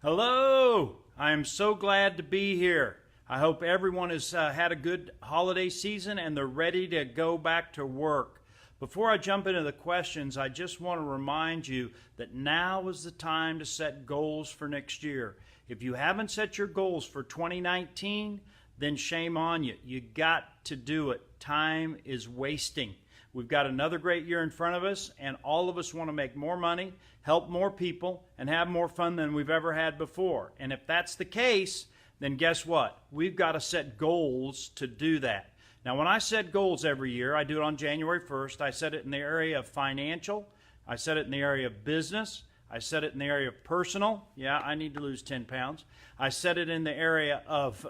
Hello! I am so glad to be here. I hope everyone has had a good holiday season and they're ready to go back to work. Before I jump into the questions, I just want to remind you that now is the time to set goals for next year. If you haven't set your goals for 2019, then shame on you. You got to do it. Time is wasting. We've got another great year in front of us, and all of us want to make more money, help more people, and have more fun than we've ever had before. And if that's the case, then guess what? We've got to set goals to do that. Now, when I set goals every year, I do it on January 1st. I set it in the area of financial. I set it in the area of business. I set it in the area of personal. Yeah, I need to lose 10 pounds. I set it in the area of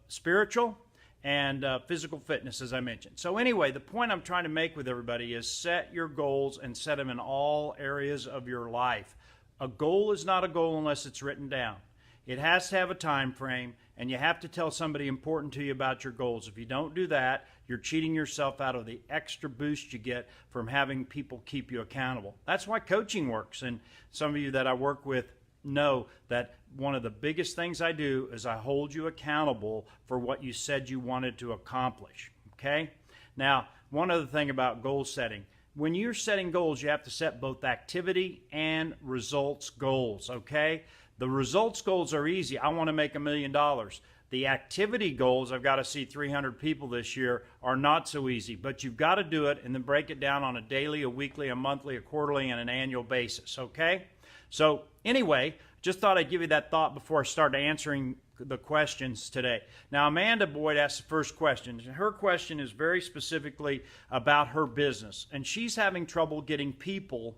spiritual and physical fitness, as I mentioned. So anyway, the point I'm trying to make with everybody is set your goals and set them in all areas of your life. A goal is not a goal unless it's written down. It has to have a time frame, and you have to tell somebody important to you about your goals. If you don't do that, you're cheating yourself out of the extra boost you get from having people keep you accountable. That's why coaching works, and some of you that I work with know that one of the biggest things I do is I hold you accountable for what you said you wanted to accomplish, okay? Now, one other thing about goal setting. When you're setting goals, you have to set both activity and results goals, okay? The results goals are easy. I want to make $1 million. The activity goals, I've got to see 300 people this year, are not so easy, but you've got to do it and then break it down on a daily, a weekly, a monthly, a quarterly, and an annual basis, okay? So anyway, just thought I'd give you that thought before I start answering the questions today. Now, Amanda Boyd asked the first question. Her question is very specifically about her business, and she's having trouble getting people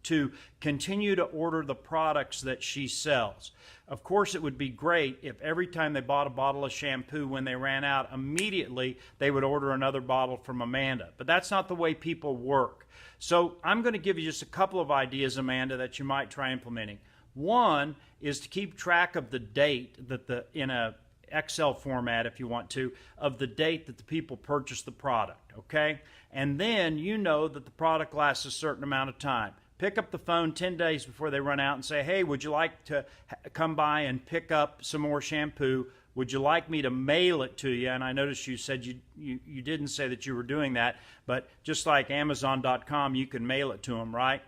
to continue to order the products that she sells. Of course, it would be great if every time they bought a bottle of shampoo, when they ran out, immediately they would order another bottle from Amanda. But that's not the way people work. So I'm going to give you just a couple of ideas, Amanda, that you might try implementing. One is to keep track of the date that in a Excel format, if you want to, of the date that the people purchased the product, okay? And then you know that the product lasts a certain amount of time. Pick up the phone 10 days before they run out and say, hey, would you like to come by and pick up some more shampoo? Would you like me to mail it to you? And I noticed you said you didn't say that you were doing that, but just like Amazon.com, you can mail it to them, right?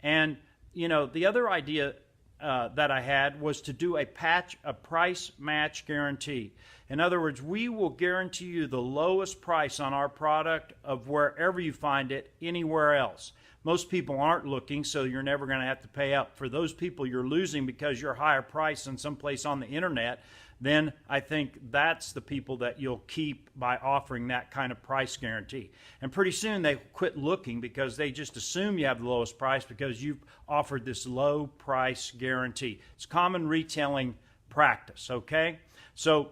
And, you know, the other idea that I had was to do a price match guarantee. In other words, we will guarantee you the lowest price on our product of wherever you find it anywhere else. Most people aren't looking, so you're never going to have to pay up. For those people you're losing because you're higher price than someplace on the internet, then I think that's the people that you'll keep by offering that kind of price guarantee. And pretty soon they quit looking because they just assume you have the lowest price because you've offered this low price guarantee. It's common retailing practice, okay? So,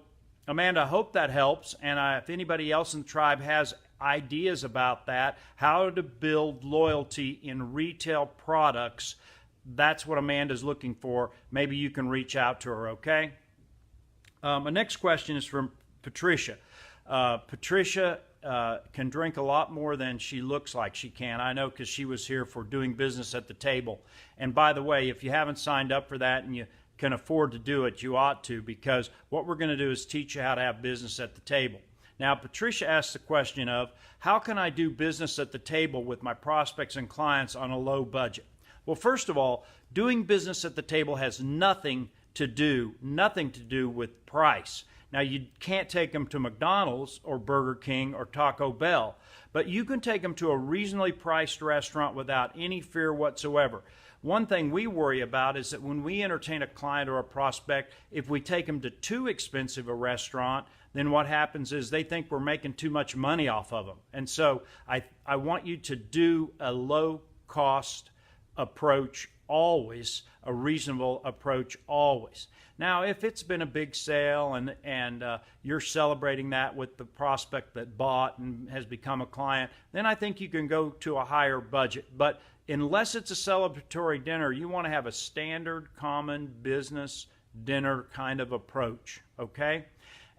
Amanda, I hope that helps. And if anybody else in the tribe has ideas about that, how to build loyalty in retail products, that's what Amanda's looking for. Maybe you can reach out to her, okay? My next question is from Patricia. Patricia can drink a lot more than she looks like she can. I know because she was here for doing business at the table. And by the way, if you haven't signed up for that and you can afford to do it, you ought to, because what we're going to do is teach you how to have business at the table. Now, Patricia asked the question of, how can I do business at the table with my prospects and clients on a low budget? Well, first of all, doing business at the table has nothing to do with price. Now, you can't take them to McDonald's or Burger King or Taco Bell, but you can take them to a reasonably priced restaurant without any fear whatsoever. One thing we worry about is that when we entertain a client or a prospect, if we take them to too expensive a restaurant, then what happens is they think we're making too much money off of them. And so I want you to do a low-cost approach always, a reasonable approach always. Now, if it's been a big sale and you're celebrating that with the prospect that bought and has become a client, then I think you can go to a higher budget. But unless it's a celebratory dinner, you want to have a standard, common business dinner kind of approach, okay?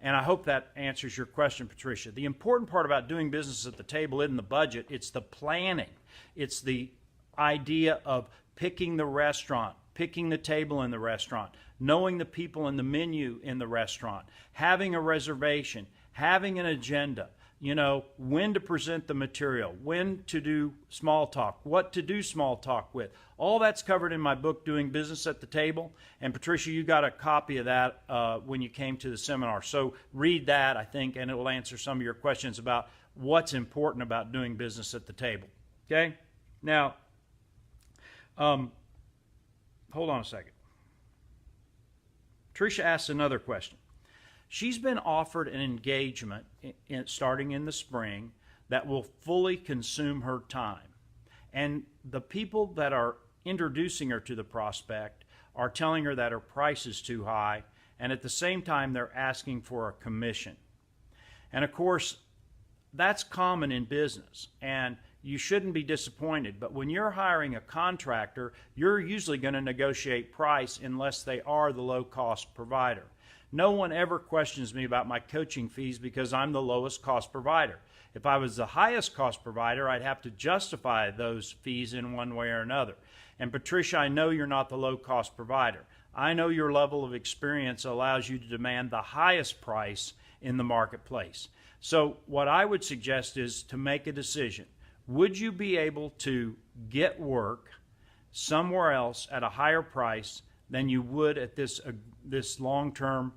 And I hope that answers your question, Patricia. The important part about doing business at the table isn't the budget, it's the planning. It's the idea of picking the restaurant, picking the table in the restaurant, knowing the people in the menu in the restaurant, having a reservation, having an agenda, when to present the material, when to do small talk, what to do small talk with. All that's covered in my book, Doing Business at the Table. And Patricia, you got a copy of that when you came to the seminar. So read that, I think, and it will answer some of your questions about what's important about doing business at the table. Okay? Now, hold on a second. Tricia asks another question. She's been offered an engagement starting in the spring that will fully consume her time. And the people that are introducing her to the prospect are telling her that her price is too high, and at the same time they're asking for a commission. And of course, that's common in business, and you shouldn't be disappointed. But when you're hiring a contractor, you're usually going to negotiate price unless they are the low-cost provider. No one ever questions me about my coaching fees because I'm the lowest cost provider. If I was the highest cost provider, I'd have to justify those fees in one way or another. And Patricia, I know you're not the low cost provider. I know your level of experience allows you to demand the highest price in the marketplace. So what I would suggest is to make a decision. Would you be able to get work somewhere else at a higher price than you would at this long-term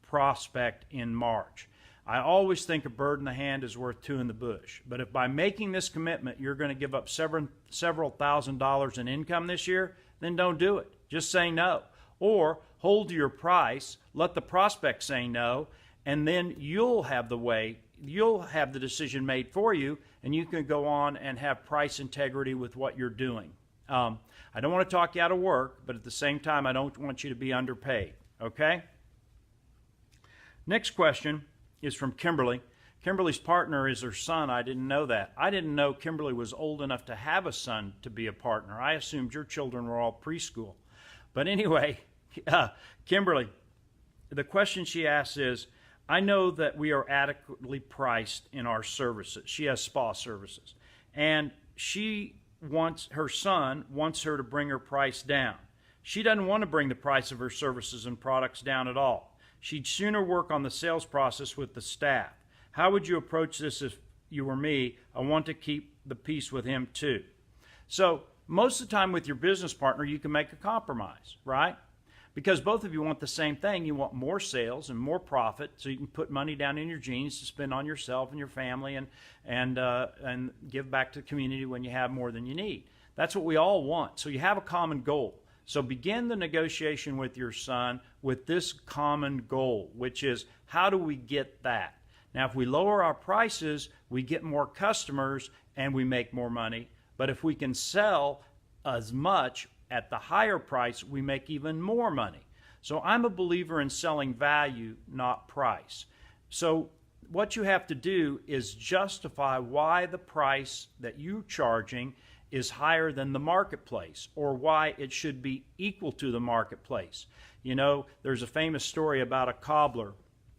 prospect in March? I always think a bird in the hand is worth two in the bush. But if by making this commitment you're going to give up several $1,000s in income this year, then don't do it. Just say no. Or hold to your price, let the prospect say no, and then you'll have the decision made for you, and you can go on and have price integrity with what you're doing. I don't want to talk you out of work, but at the same time, I don't want you to be underpaid. Okay? Next question is from Kimberly. Kimberly's partner is her son. I didn't know that. I didn't know Kimberly was old enough to have a son to be a partner. I assumed your children were all preschool. But anyway, Kimberly, the question she asks is, I know that we are adequately priced in our services. She has spa services. And her son wants her to bring her price down. She doesn't want to bring the price of her services and products down at all. She'd sooner work on the sales process with the staff. How would you approach this if you were me? I want to keep the peace with him too. So most of the time with your business partner, you can make a compromise, right? Because both of you want the same thing. You want more sales and more profit so you can put money down in your jeans to spend on yourself and your family and give back to the community when you have more than you need. That's what we all want. So you have a common goal. So begin the negotiation with your son with this common goal, which is how do we get that? Now, if we lower our prices, we get more customers and we make more money. But if we can sell as much at the higher price, we make even more money. So I'm a believer in selling value, not price. So what you have to do is justify why the price that you're charging is higher than the marketplace, or why it should be equal to the marketplace. You know, there's a famous story about a cobbler,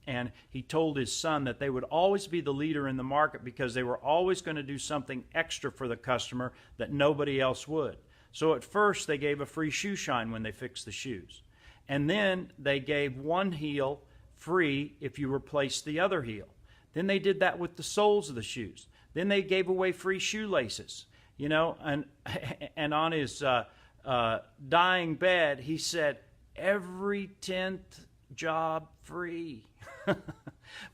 and he told his son that they would always be the leader in the market because they were always going to do something extra for the customer that nobody else would. So at first they gave a free shoe shine when they fixed the shoes. And then they gave one heel free if you replaced the other heel. Then they did that with the soles of the shoes. Then they gave away free shoelaces. You know, and on his dying bed, he said, every 10th job free.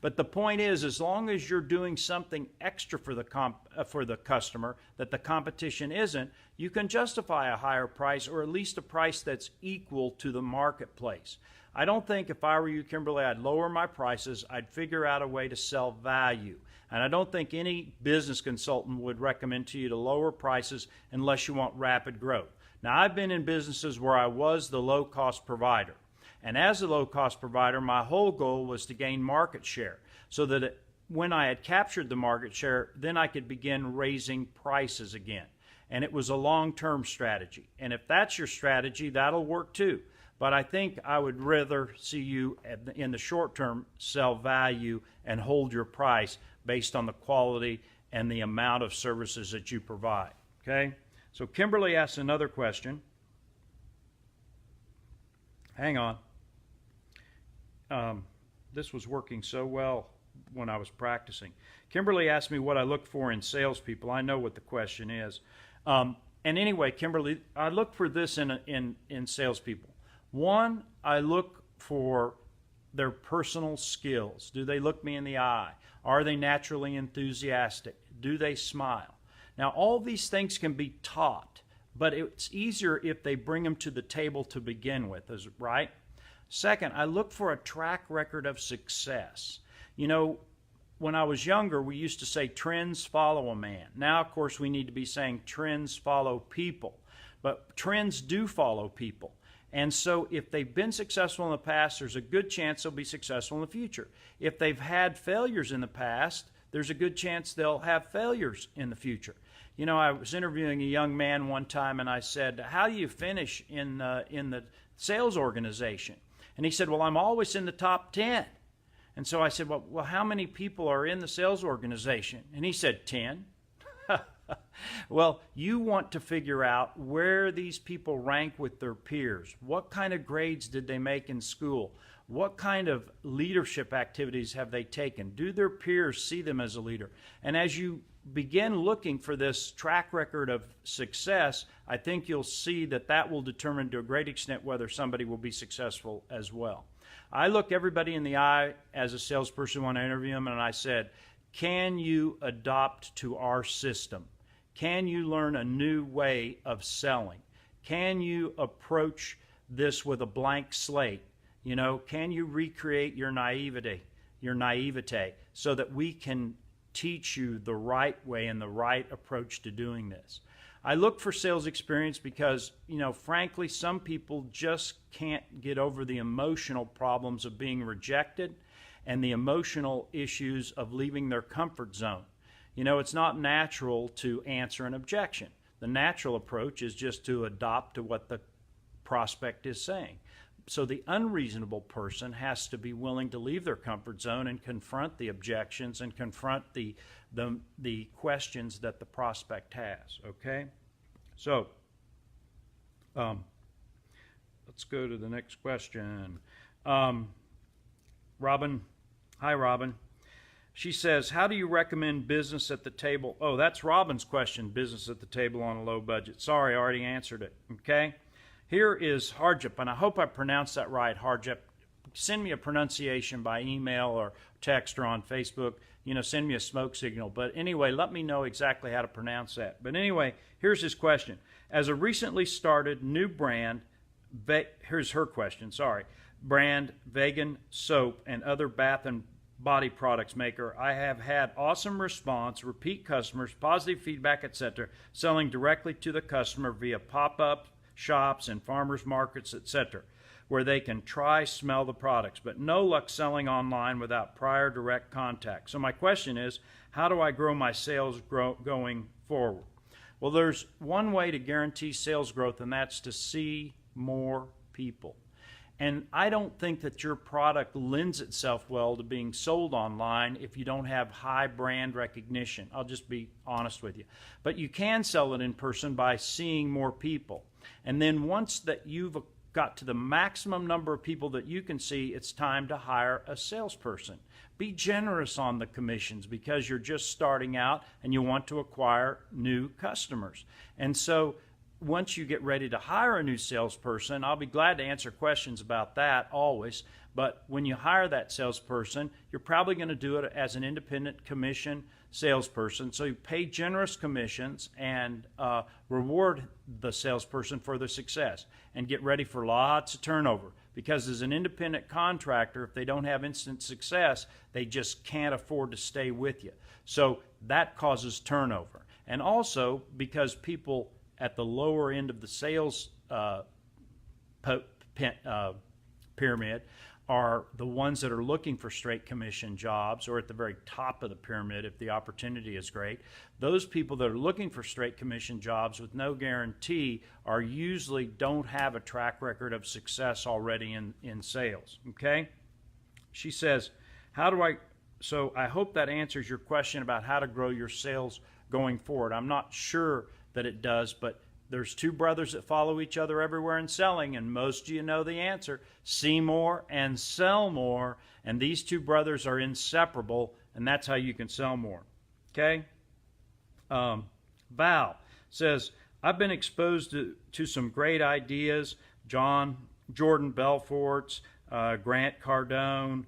But the point is, as long as you're doing something extra for the customer that the competition isn't, you can justify a higher price, or at least a price that's equal to the marketplace. I don't think if I were you, Kimberly, I'd lower my prices. I'd figure out a way to sell value. And I don't think any business consultant would recommend to you to lower prices unless you want rapid growth. Now, I've been in businesses where I was the low-cost provider. And as a low-cost provider, my whole goal was to gain market share so that when I had captured the market share, then I could begin raising prices again. And it was a long-term strategy. And if that's your strategy, that'll work too. But I think I would rather see you in the short term sell value and hold your price based on the quality and the amount of services that you provide. Okay? So Kimberly asks another question. Hang on. This was working so well when I was practicing. Kimberly asked me what I look for in salespeople. I know what the question is. And anyway, Kimberly, I look for this in salespeople. One, I look for their personal skills. Do they look me in the eye? Are they naturally enthusiastic? Do they smile? Now, all these things can be taught, but it's easier if they bring them to the table to begin with, right? Second, I look for a track record of success. You know, when I was younger, we used to say trends follow a man. Now, of course, we need to be saying trends follow people. But trends do follow people. And so if they've been successful in the past, there's a good chance they'll be successful in the future. If they've had failures in the past, there's a good chance they'll have failures in the future. You know, I was interviewing a young man one time, and I said, how do you finish in the sales organization? And he said, well, I'm always in the top 10. And so I said, well, how many people are in the sales organization? And he said, 10. Well, you want to figure out where these people rank with their peers. What kind of grades did they make in school? What kind of leadership activities have they taken? Do their peers see them as a leader? And as you begin looking for this track record of success, I think you'll see that that will determine to a great extent whether somebody will be successful as well. I look everybody in the eye as a salesperson when I interview them, and I said, can you adopt to our system? Can you learn a new way of selling? Can you approach this with a blank slate? You know, can you recreate your naivete, so that we can teach you the right way and the right approach to doing this? I look for sales experience because, you know, frankly, some people just can't get over the emotional problems of being rejected and the emotional issues of leaving their comfort zone. You know, it's not natural to answer an objection. The natural approach is just to adopt to what the prospect is saying. So the unreasonable person has to be willing to leave their comfort zone and confront the objections and confront the questions that the prospect has, okay? So let's go to the next question. Robin, hi Robin. She says, how do you recommend business at the table? Oh, that's Robin's question, business at the table on a low budget. Sorry, I already answered it, okay? Here is Harjap, and I hope I pronounced that right, Harjap. Send me a pronunciation by email or text or on Facebook. You know, send me a smoke signal. But anyway, let me know exactly how to pronounce that. But anyway, here's his question. As a recently started new brand, here's her question, sorry, brand, vegan soap, and other bath and body products maker, I have had awesome response, repeat customers, positive feedback, etc., selling directly to the customer via pop-up shops and farmers markets, etc., where they can try, smell the products, but no luck selling online without prior direct contact. So my question is, how do I grow my sales going forward? Well, there's one way to guarantee sales growth, and that's to see more people. And I don't think that your product lends itself well to being sold online if you don't have high brand recognition. I'll just be honest with you. But you can sell it in person by seeing more people. And then once that you've got to the maximum number of people that you can see, it's time to hire a salesperson. Be generous on the commissions because you're just starting out and you want to acquire new customers. And so once you get ready to hire a new salesperson, I'll be glad to answer questions about that always. But when you hire that salesperson, you're probably going to do it as an independent commission salesperson. So you pay generous commissions and reward the salesperson for their success and get ready for lots of turnover. Because as an independent contractor, if they don't have instant success, they just can't afford to stay with you. So that causes turnover. And also because people at the lower end of the sales pyramid are the ones that are looking for straight commission jobs, or at the very top of the pyramid if the opportunity is great. Those people that are looking for straight commission jobs with no guarantee are usually don't have a track record of success already in sales, okay? She says, so I hope that answers your question about how to grow your sales going forward. I'm not sure that it does, but There's two brothers that follow each other everywhere in selling, and most of you know the answer. See more and sell more. And these two brothers are inseparable, and that's how you can sell more. Okay? Val says, I've been exposed to some great ideas. Jordan Belfort's, Grant Cardone,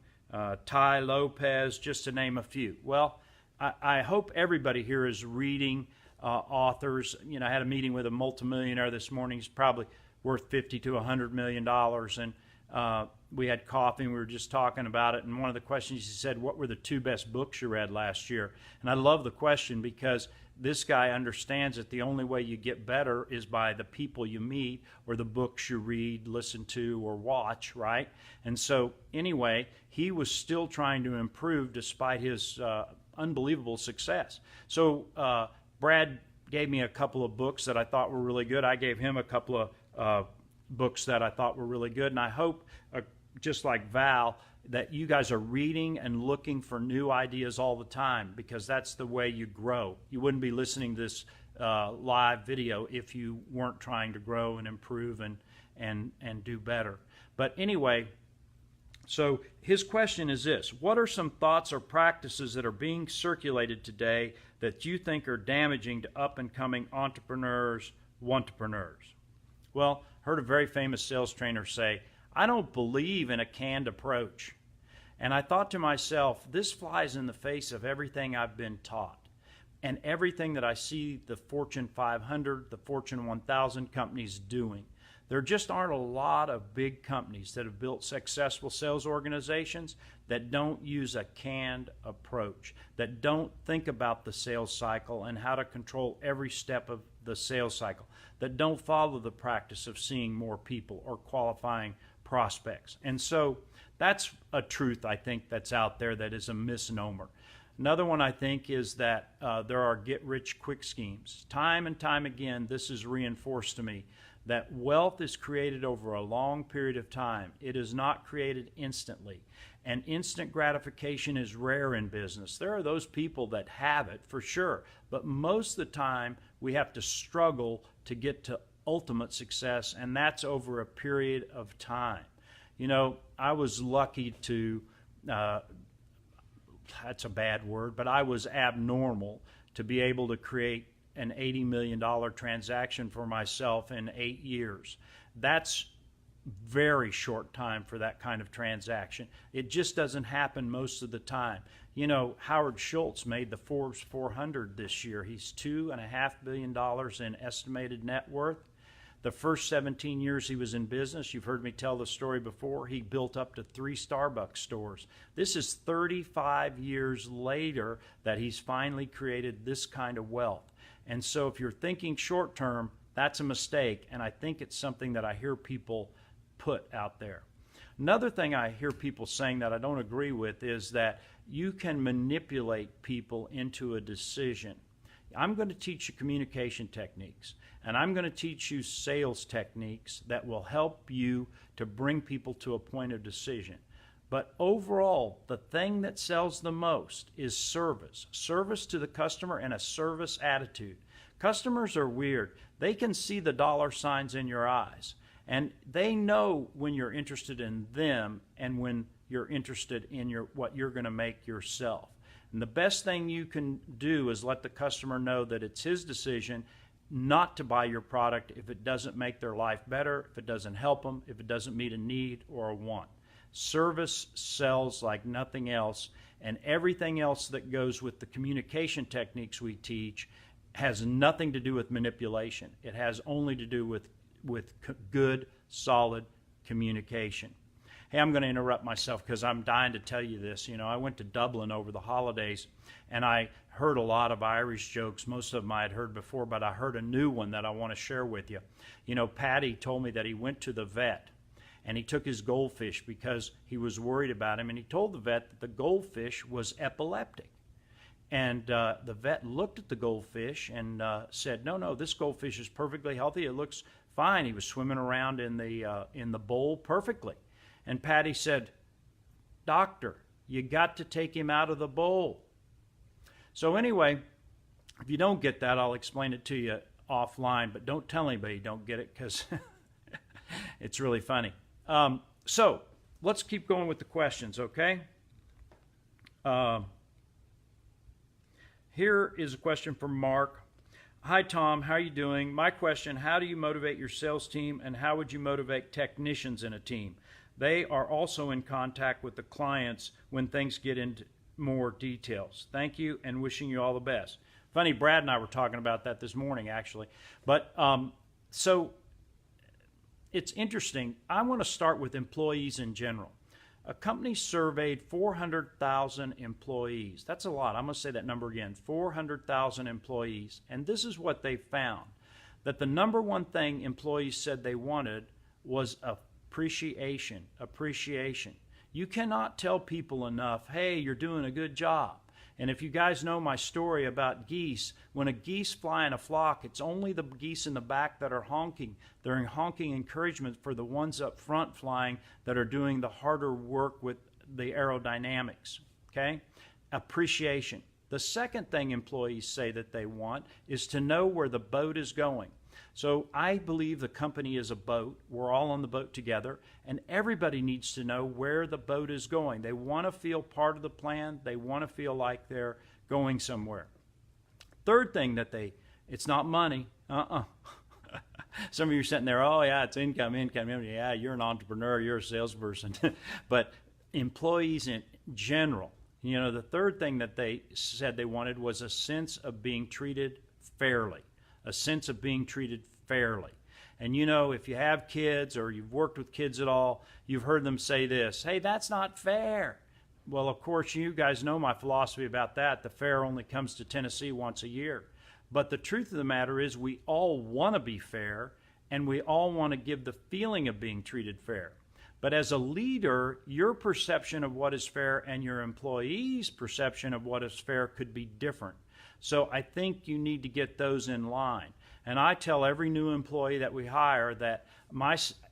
Ty Lopez, just to name a few. Well, I hope everybody here is reading authors. You know, I had a meeting with a multimillionaire this morning. He's probably worth $50 to $100 million. And we had coffee and we were just talking about it. And one of the questions he said, what were the two best books you read last year? And I love the question because this guy understands that the only way you get better is by the people you meet or the books you read, listen to, or watch, right? And so anyway, he was still trying to improve despite his unbelievable success. So Brad gave me a couple of books that I thought were really good. I gave him a couple of books that I thought were really good. And I hope, just like Val, that you guys are reading and looking for new ideas all the time, because that's the way you grow. You wouldn't be listening to this live video if you weren't trying to grow and improve and do better. But anyway, so his question is this: what are some thoughts or practices that are being circulated today that you think are damaging to up-and-coming entrepreneurs, wantrepreneurs? Well, heard a very famous sales trainer say, I don't believe in a canned approach. And I thought to myself, this flies in the face of everything I've been taught and everything that I see the Fortune 500, the Fortune 1000 companies doing. There just aren't a lot of big companies that have built successful sales organizations that don't use a canned approach, that don't think about the sales cycle and how to control every step of the sales cycle, that don't follow the practice of seeing more people or qualifying prospects. And so that's a truth, I think, that's out there that is a misnomer. Another one, I think, is that there are get-rich-quick schemes. Time and time again, this is reinforced to me, that wealth is created over a long period of time. It is not created instantly. And instant gratification is rare in business. There are those people that have it, for sure. But most of the time, we have to struggle to get to ultimate success, and that's over a period of time. You know, I was lucky to, that's a bad word, but I was abnormal to be able to create an $80 million transaction for myself in 8 years. That's very short time for that kind of transaction. It just doesn't happen most of the time. You know, Howard Schultz made the Forbes 400 this year. He's $2.5 billion in estimated net worth. The first 17 years he was in business, you've heard me tell the story before, he built up to 3 Starbucks stores. This is 35 years later that he's finally created this kind of wealth. And so if you're thinking short term, that's a mistake, and I think it's something that I hear people put out there. Another thing I hear people saying that I don't agree with is that you can manipulate people into a decision. I'm going to teach you communication techniques, and I'm going to teach you sales techniques that will help you to bring people to a point of decision. But overall, the thing that sells the most is service. Service to the customer and a service attitude. Customers are weird. They can see the dollar signs in your eyes, and they know when you're interested in them and when you're interested in what you're going to make yourself. And the best thing you can do is let the customer know that it's his decision not to buy your product if it doesn't make their life better, if it doesn't help them, if it doesn't meet a need or a want. Service sells like nothing else, and everything else that goes with the communication techniques we teach has nothing to do with manipulation. It has only to do with good, solid communication. Hey, I'm going to interrupt myself because I'm dying to tell you this. You know, I went to Dublin over the holidays, and I heard a lot of Irish jokes. Most of them I had heard before, but I heard a new one that I want to share with you. You know, Patty told me that he went to the vet, and he took his goldfish because he was worried about him, and he told the vet that the goldfish was epileptic. And the vet looked at the goldfish and said, no, this goldfish is perfectly healthy. It looks fine. He was swimming around in the bowl perfectly. And Patty said, Doctor, you got to take him out of the bowl. So anyway, if you don't get that, I'll explain it to you offline, but don't tell anybody you don't get it, because it's really funny. So let's keep going with the questions, okay? Here is a question from Mark. Hi, Tom. How are you doing? My question, how do you motivate your sales team, and how would you motivate technicians in a team? They are also in contact with the clients when things get into more details. Thank you, and wishing you all the best. Funny, Brad and I were talking about that this morning, actually. But so it's interesting. I want to start with employees in general. A company surveyed 400,000 employees. That's a lot. I'm going to say that number again, 400,000 employees. And this is what they found, that the number one thing employees said they wanted was appreciation. Appreciation. You cannot tell people enough, hey, you're doing a good job. And if you guys know my story about geese, when a geese fly in a flock, it's only the geese in the back that are honking. They're honking encouragement for the ones up front flying that are doing the harder work with the aerodynamics, okay? Appreciation. The second thing employees say that they want is to know where the boat is going. So I believe the company is a boat. We're all on the boat together, and everybody needs to know where the boat is going. They want to feel part of the plan. They want to feel like they're going somewhere. Third thing that it's not money. Some of you are sitting there, oh yeah, it's income. Yeah, you're an entrepreneur, you're a salesperson. But employees in general, the third thing that they said they wanted was a sense of being treated fairly. A sense of being treated fairly. And if you have kids or you've worked with kids at all, you've heard them say this, hey, that's not fair. Well, of course, you guys know my philosophy about that. The fair only comes to Tennessee once a year. But the truth of the matter is we all want to be fair, and we all want to give the feeling of being treated fair. But as a leader, your perception of what is fair and your employees' perception of what is fair could be different. So I think you need to get those in line. And I tell every new employee that we hire that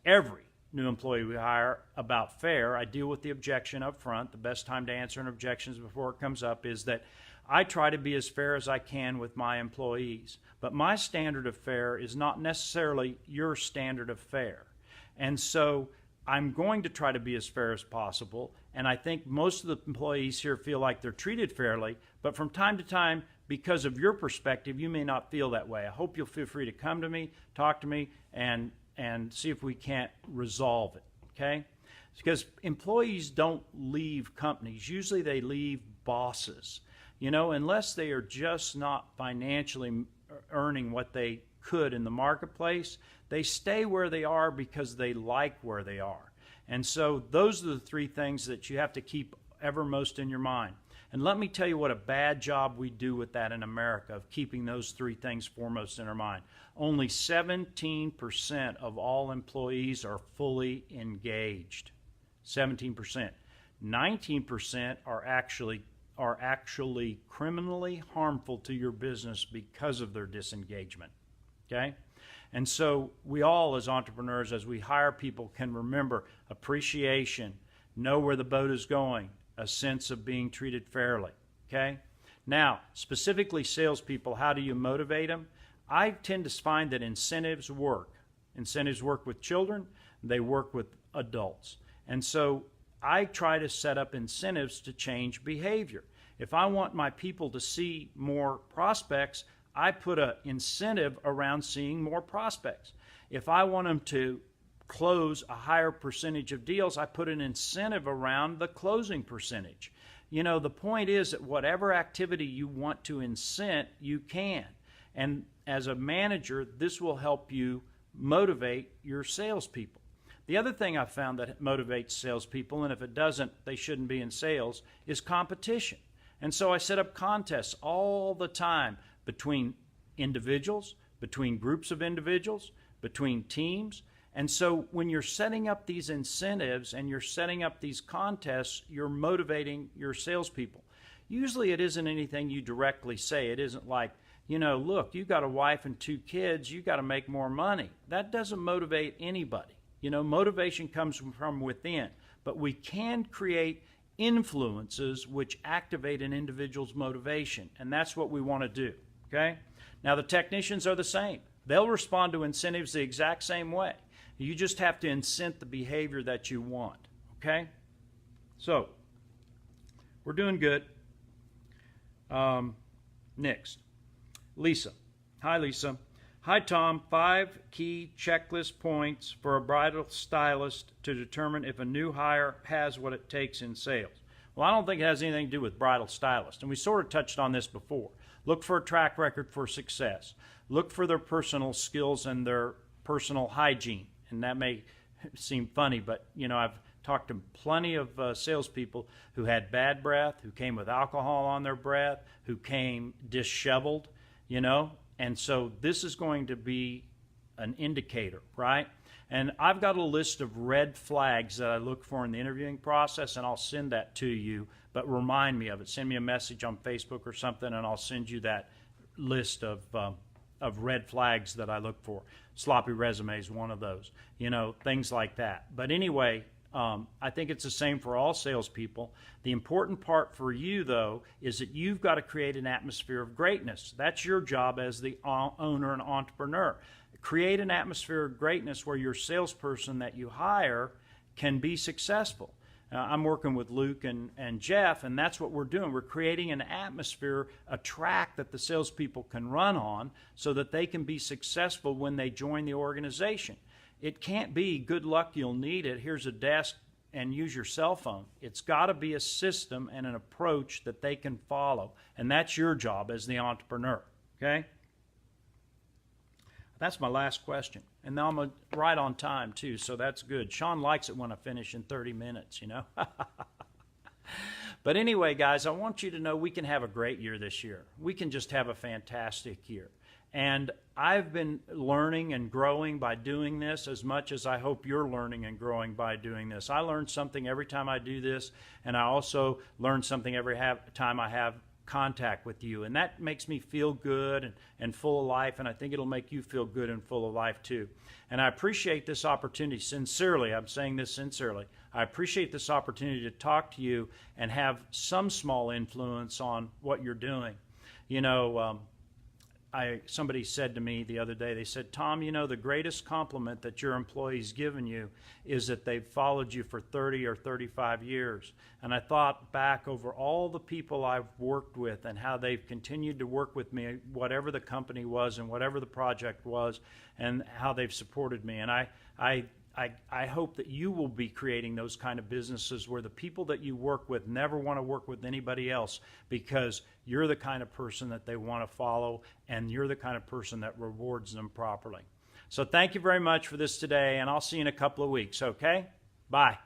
every new employee we hire about fair, I deal with the objection up front. The best time to answer an objection is before it comes up, is that I try to be as fair as I can with my employees. But my standard of fair is not necessarily your standard of fair. And so I'm going to try to be as fair as possible. And I think most of the employees here feel like they're treated fairly. But from time to time, because of your perspective, you may not feel that way. I hope you'll feel free to come to me, talk to me, and see if we can't resolve it, okay? Because employees don't leave companies. Usually they leave bosses. Unless they are just not financially earning what they could in the marketplace, they stay where they are because they like where they are. And so those are the three things that you have to keep evermost in your mind. And let me tell you what a bad job we do with that in America, of keeping those three things foremost in our mind. Only 17% of all employees are fully engaged. 17%. 19% are actually criminally harmful to your business because of their disengagement. Okay? And so we all, as entrepreneurs, as we hire people, can remember appreciation, know where the boat is going, a sense of being treated fairly, okay? Now, specifically salespeople, how do you motivate them? I tend to find that incentives work. Incentives work with children, they work with adults. And so I try to set up incentives to change behavior. If I want my people to see more prospects, I put an incentive around seeing more prospects. If I want them to close a higher percentage of deals, I put an incentive around the closing percentage. The point is that whatever activity you want to incent, you can. And as a manager, this will help you motivate your salespeople. The other thing I've found that motivates salespeople, and if it doesn't, they shouldn't be in sales, is competition. And so I set up contests all the time between individuals, between groups of individuals, between teams. And so when you're setting up these incentives and you're setting up these contests, you're motivating your salespeople. Usually it isn't anything you directly say. It isn't like, look, you got a wife and 2 kids, you got to make more money. That doesn't motivate anybody. Motivation comes from within. But we can create influences which activate an individual's motivation. And that's what we want to do, okay? Now the technicians are the same. They'll respond to incentives the exact same way. You just have to incent the behavior that you want, okay? So, we're doing good. Next, Lisa. Hi, Lisa. Hi, Tom. 5 key checklist points for a bridal stylist to determine if a new hire has what it takes in sales. Well, I don't think it has anything to do with bridal stylist, and we sort of touched on this before. Look for a track record for success. Look for their personal skills and their personal hygiene. And that may seem funny, but I've talked to plenty of salespeople who had bad breath, who came with alcohol on their breath, who came disheveled, and so this is going to be an indicator, right? And I've got a list of red flags that I look for in the interviewing process, and I'll send that to you, but remind me of it. Send me a message on Facebook or something, and I'll send you that list of red flags that I look for. Sloppy resume is one of those, things like that. But anyway, I think it's the same for all salespeople. The important part for you, though, is that you've got to create an atmosphere of greatness. That's your job as the owner and entrepreneur. Create an atmosphere of greatness where your salesperson that you hire can be successful. I'm working with Luke and Jeff, and that's what we're doing. We're creating an atmosphere, a track that the salespeople can run on so that they can be successful when they join the organization. It can't be good luck, you'll need it, here's a desk and use your cell phone. It's got to be a system and an approach that they can follow, and that's your job as the entrepreneur, okay? That's my last question. And now I'm right on time, too, so that's good. Sean likes it when I finish in 30 minutes, But anyway, guys, I want you to know we can have a great year this year. We can just have a fantastic year. And I've been learning and growing by doing this as much as I hope you're learning and growing by doing this. I learn something every time I do this, and I also learn something every time I have contact with you, and that makes me feel good and full of life, and I think it'll make you feel good and full of life too. And I appreciate this opportunity sincerely. I'm saying this sincerely. I appreciate this opportunity to talk to you and have some small influence on what you're doing. Somebody said to me the other day, they said, Tom, the greatest compliment that your employee's given you is that they've followed you for 30 or 35 years. And I thought back over all the people I've worked with and how they've continued to work with me, whatever the company was and whatever the project was, and how they've supported me. And I hope that you will be creating those kind of businesses where the people that you work with never want to work with anybody else because you're the kind of person that they want to follow and you're the kind of person that rewards them properly. So thank you very much for this today, and I'll see you in a couple of weeks, okay? Bye.